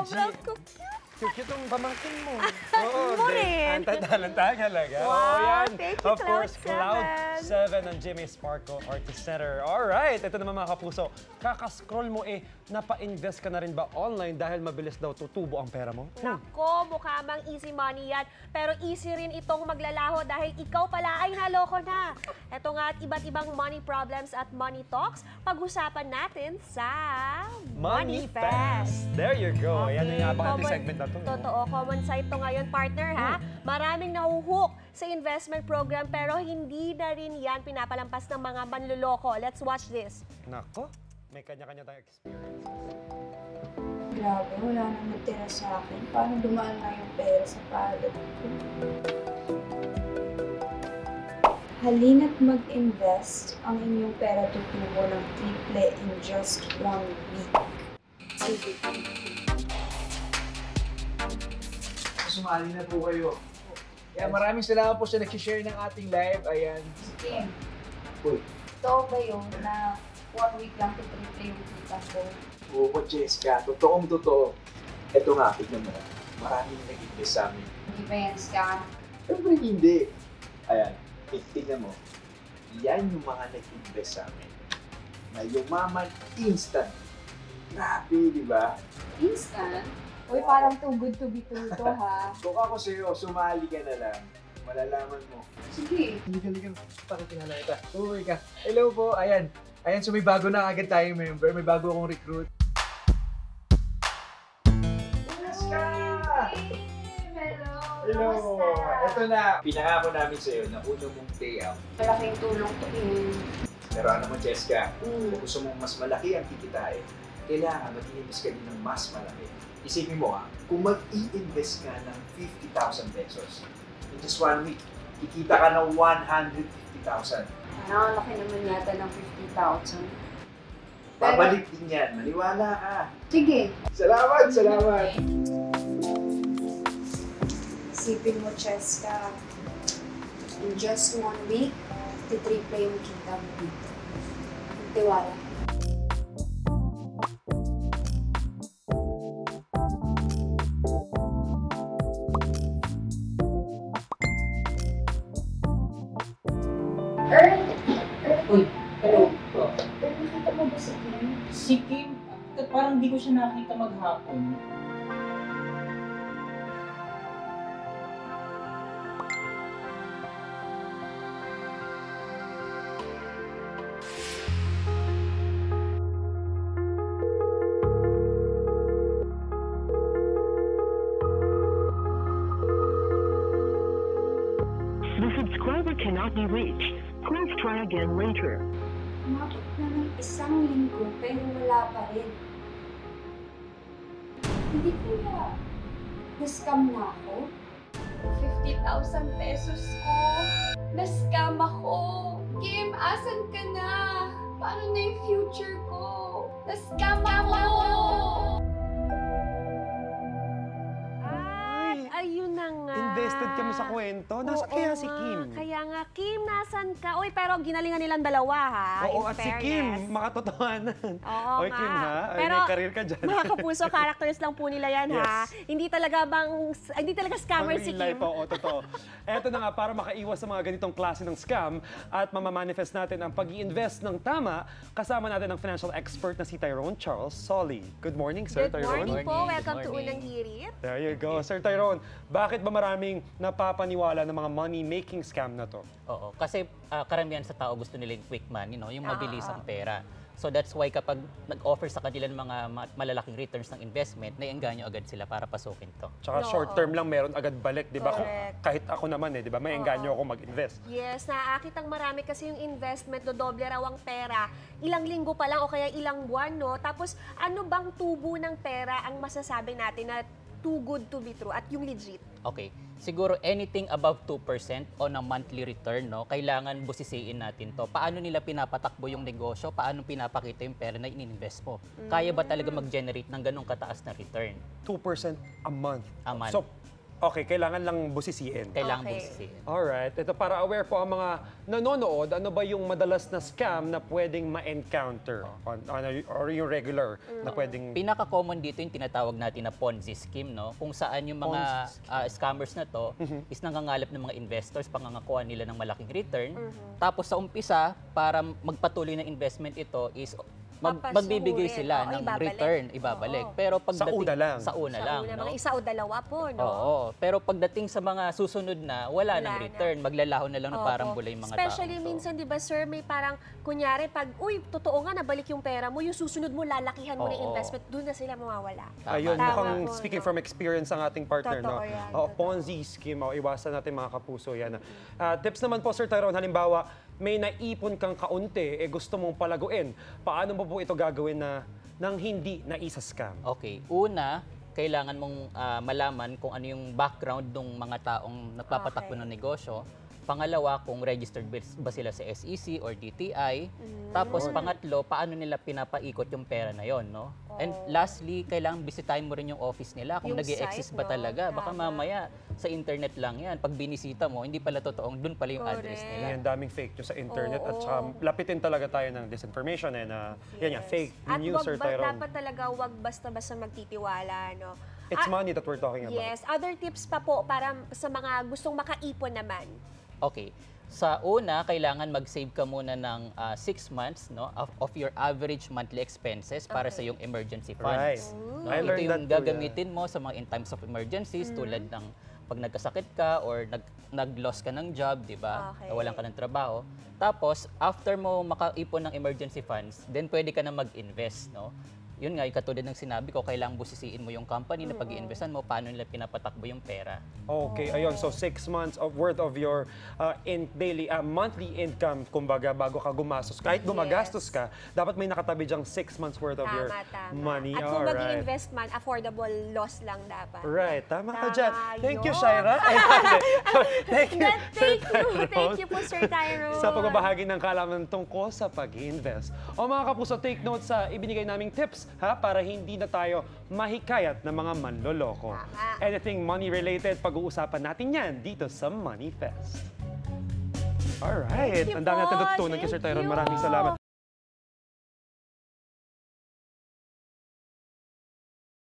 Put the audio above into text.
Sobrang Cute yung pamangkin mo. Mo rin. Antatalanta talaga. Wow, yan. thank you, Of course, Cloud7. Cloud7 ng Jimmy Sparkle Artist Center. Alright, ito naman mga kapuso. Kakascroll mo napa-invest ka na rin ba online dahil mabilis daw tutubo ang pera mo? Nako, mukha mang easy money yan. Pero easy rin itong maglalaho dahil ikaw pala ay naloko na. Ito nga at iba't ibang money problems at money talks, pag-usapan natin sa Money Fest. There you go. Okay, Yan yung napaka-anti common- segment na to. Totoo, common sight to ngayon, partner ha. Maraming nahuhook sa investment program pero hindi na rin yan pinapalampas ng mga manluloko. Let's watch this. Nako, may kanya-kanya tayong experience. Grabe, wala nang natira sa akin. Paano dumaan na yung pera sa palad ko? Halina't mag-invest. Ang inyong pera tutubo ng triple in just 1 week. Sige. Sumali na po kayo. Kaya maraming salamat po sa nag-share ng ating live. Ayan. Sige. Uy. Totoo ba yun na 1 week lang to triple yung kita ko? Oo, Jessica. Totoong totoo. Ito nga, tignan mo. Maraming nag-invest sa amin. Hindi ba yan scam? Pero hindi. Ayan. Tignan mo. Yan yung mga nag-invest sa amin. Na yumaman instant. Grabe, di ba? Instant? Uy, parang too good to be true to ha. Kung ako sa'yo, sumali ka na lang. Malalaman mo. Sige. Hindi ka. Pakikilala kita. Uy ka. Hello po. Ayan. Ayan, so may bago na agad tayong member. May bago akong recruit. Jessica! Hello! Hello! Kamusta? Ito na. Pinangako namin sa'yo na una mong payout. Malaking tulong to eh. Pero ano mo, Jessica? Kung gusto mong mas malaki ang kikitain, kailangan mag-i-invest ka din ng mas malaki. Isipin mo kung mag-i-invest ka ng 50,000 pesos, in just 1 week, kikita ka ng 150,000. Ang laki naman yata ng 50,000. Babalik din yan. Maniwala ka. Sige. Salamat, salamat. Isipin mo, Cheska, in just 1 week, titriple yung kita mo dito. Tiwala. Uy, hello. Nakita mo ba si Kim? Si Kim, parang di ko siya nakita maghapon. The subscriber cannot be reached. Please try again later. Umabot na ng 1 linggo pero wala pa rin. Hindi kaya na-scam na ako? 50,000 pesos ko. Na-scam ako. Kim, asan ka na? Paano na yung future ko? Na-scam ako! Ayun na nga. Invested kami sa kwento. Nasa Oo kaya si nga. Kim? Kaya nga, Kim, nasan ka? Uy, pero ginalingan nilang dalawa, ha? Oo, in at si Kim, fairness. makatotohanan. Oo Oy, nga. Kim, ha? Ay, Pero, may career ka dyan. mga kapuso, characters lang po nila yan, ha? Yes. Hindi talaga scammer Pang si real Kim. life, oo, totoo. Eto na nga, para makaiwas sa mga ganitong klase ng scam at mamamanifest natin ang pag-i-invest ng tama, kasama natin ang financial expert na si Tyrone Charles Solly. Good morning, Sir Good Tyrone. morning po. Good Welcome to morning. Unang Hirit. There you go. Sir Tyrone, bakit ba maraming napapaniwala ng mga money-making scam na to? Oo, kasi karamihan sa tao gusto nila yung quick money, no? Yung mabilis ang pera. So that's why kapag nag-offer sa kanila ng mga malalaking returns ng investment, naiengganyo agad sila para pasukin to. Tsaka Oo. short term lang meron agad balik, di ba? Correct. Kahit ako naman di ba? May engganyo ako mag-invest. Yes, naaakit ang marami kasi yung investment, dodoble raw ang pera. Ilang linggo pa lang o kaya ilang buwan, no? Tapos, ano bang tubo ng pera ang masasabi natin na too good to be true at yung legit? Okay. Siguro anything above 2% on a monthly return, no, kailangan busisiin natin to. Paano nila pinapatakbo yung negosyo? Paano pinapakita yung pera na ininvest mo? Kaya ba talaga mag-generate ng ganong kataas na return? 2% a month. A month. So, Okay, kailangan lang busisiin. Kailangan Okay. busisiin. Alright, ito para aware po ang mga nanonood, ano ba yung madalas na scam na pwedeng ma-encounter or yung regular na pwedeng... Pinaka-common dito yung tinatawag natin na Ponzi scheme, no? Kung saan yung mga scammers na to is nangangalap ng mga investors, pangangakuha nila ng malaking return. Tapos sa umpisa, para magpatuloy ng investment ito is magbibigay Papasuhurin. sila Oo, ng ibabalik. return, ibabalik. Oo. Pero pagdating una lang. Sa una lang, Una, no? mga isa o dalawa po, no? Oo, pero pagdating sa mga susunod na, wala Wala ng na. return. Maglalaho na lang na parang Opo. bulay mga Especially tao. minsan, di ba, sir, may parang, kunyari, pag, uy, totoo nga, nabalik yung pera mo, yung susunod mo, lalakihan mo ng Oo. investment, doon na sila mawawala. Ayun, Tama mukhang po, speaking no? from experience ang ating partner, Totoo no? yan, Oo, totoo. Ponzi scheme, iwasan natin mga kapuso yan. Tips naman po, Sir Tyrone, halimbawa, may naipon kang kaunti, gusto mong palaguin. Paano mo po ito gagawin na nang hindi na isa-scam? Okay. Una, kailangan mong malaman kung ano yung background ng mga taong nagpapatakbo Okay. ng negosyo. Pangalawa, kung registered ba sila sa SEC or DTI. Tapos pangatlo, paano nila pinapaikot yung pera na yon, no? And lastly, kailangan bisitahin mo rin yung office nila kung Yung nag-i-exist site, ba no? talaga. Baka Tama. mamaya sa internet lang yan. Pag binisita mo, hindi pala totoong doon pala yung address Correct. nila. Yan, daming fake news sa internet at Oo. saka lapitin talaga tayo ng disinformation na yan yan, fake At news, Sir Tyrone. dapat talaga wag basta-basta magtitiwala, no? It's money that we're talking about. Yes, other tips pa po para sa mga gustong makaipon naman. Okay. Sa una, kailangan mag-save ka muna ng 6 months, no, of your average monthly expenses para sa Okay. iyong emergency Right. funds. No, I ito learned yung that too, gagamitin mo sa mga in times of emergencies tulad ng pag nagkasakit ka or nag-loss ka ng job, di ba? Okay. Nawalan ka ng trabaho. Tapos, after mo makaipon ng emergency funds, then pwede ka na mag-invest, no? Yun nga, yung katulad ng sinabi ko, kailangan busisiin mo yung company na pag-i-investan mo, paano nila pinapatakbo yung pera. Okay, ayun. So 6 months of worth of your monthly income, kumbaga, bago ka gumastos. Kahit gumagastos ka, dapat may nakatabi dyang 6 months worth of your Tama. money. At kung Alright. mag-invest man, affordable loss lang dapat. Right, tama ka Tama dyan. Thank you, yun. Shaira. Thank you, Thank Sir you. Tyrone, Thank you po, Sir Tyrone. sa pagbabahagi ng kaalaman tungkol sa pag-invest. O mga kapuso, take note sa ibinigay naming tips para hindi na tayo mahikayat ng mga manloloko. Tama. Anything money-related, pag-uusapan natin yan dito sa Money Fest. Alright, Thank you ang dami natin po. natutunan kay Sir Thank Tyrone. you. Maraming salamat.